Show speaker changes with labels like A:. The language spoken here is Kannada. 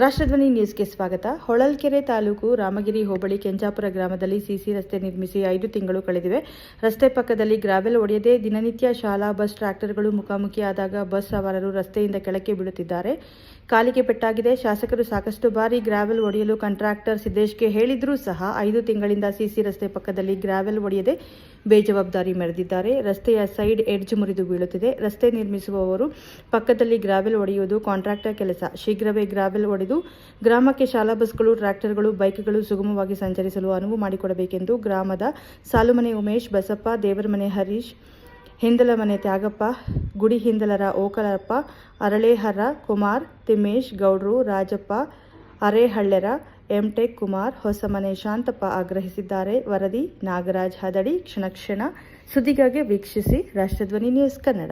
A: ರಾಷ್ಟ್ರಧ್ವನಿ ನ್ಯೂಸ್ಗೆ ಸ್ವಾಗತ. ಹೊಳಲ್ಕೆರೆ ತಾಲೂಕು ರಾಮಗಿರಿ ಹೋಬಳಿ ಕೆಂಚಾಪುರ ಗ್ರಾಮದಲ್ಲಿ ಸಿಸಿ ರಸ್ತೆ ನಿರ್ಮಿಸಿ 5 ತಿಂಗಳು ಕಳೆದಿವೆ. ರಸ್ತೆ ಪಕ್ಕದಲ್ಲಿ ಗ್ರಾವೆಲ್ ಒಡೆಯದೆ ದಿನನಿತ್ಯ ಶಾಲಾ ಬಸ್ ಟ್ರ್ಯಾಕ್ಟರ್ಗಳು ಮುಖಾಮುಖಿಯಾದಾಗ ಬಸ್ ಸವಾರರು ರಸ್ತೆಯಿಂದ ಕೆಳಕ್ಕೆ ಬೀಳುತ್ತಿದ್ದಾರೆ. ಕಾಲಿಗೆ ಪೆಟ್ಟಾಗಿದೆ. ಶಾಸಕರು ಸಾಕಷ್ಟು ಬಾರಿ ಗ್ರಾವೆಲ್ ಒಡೆಯಲು ಕಾಂಟ್ರಾಕ್ಟರ್ ಸಿದ್ದೇಶ್ಗೆ ಹೇಳಿದ್ರೂ ಸಹ 5 ತಿಂಗಳಿಂದ ಸಿಸಿ ರಸ್ತೆ ಪಕ್ಕದಲ್ಲಿ ಗ್ರಾವೆಲ್ ಒಡೆಯದೆ ಬೇಜವಾಬ್ದಾರಿ ಮೆರೆದಿದ್ದಾರೆ. ರಸ್ತೆಯ ಸೈಡ್ ಎಡ್ಜ್ ಮುರಿದು ಬೀಳುತ್ತಿದೆ. ರಸ್ತೆ ನಿರ್ಮಿಸುವವರು ಪಕ್ಕದಲ್ಲಿ ಗ್ರಾವೆಲ್ ಒಡೆಯುವುದು ಕಾಂಟ್ರಾಕ್ಟರ್ ಕೆಲಸ. ಶೀಘ್ರವೇ ಗ್ರಾವೆಲ್ ಒಡೆದು ಗ್ರಾಮಕ್ಕೆ ಶಾಲಾ ಬಸ್ಗಳು, ಟ್ರ್ಯಾಕ್ಟರ್ಗಳು, ಬೈಕ್ಗಳು ಸುಗಮವಾಗಿ ಸಂಚರಿಸಲು ಅನುವು ಮಾಡಿಕೊಡಬೇಕೆಂದು ಗ್ರಾಮದ ಸಾಲುಮನೆ ಉಮೇಶ್, ಬಸಪ್ಪ, ದೇವರಮನೆ ಹರೀಶ್, ಹಿಂದಲಮನೆ ತ್ಯಾಗಪ್ಪ, ಗುಡಿ ಹಿಂದಲರ ಓಕಳಪ್ಪ, ಅರಳೇಹರ ಕುಮಾರ್, ತಿಮ್ಮೇಶ್ ಗೌಡ್ರು, ರಾಜಪ್ಪ, ಅರೇಹಳ್ಳೆರ, ಎಂಟೆಕ್ ಕುಮಾರ್, ಹೊಸಮನೆ ಶಾಂತಪ್ಪ ಆಗ್ರಹಿಸಿದ್ದಾರೆ. ವರದಿ ನಾಗರಾಜ್ ಹದಡಿ. ಕ್ಷಣ ಸುದ್ದಿಗಾಗಿ ವೀಕ್ಷಿಸಿ ರಾಷ್ಟ್ರಧ್ವನಿ ನ್ಯೂಸ್ ಕನ್ನಡ.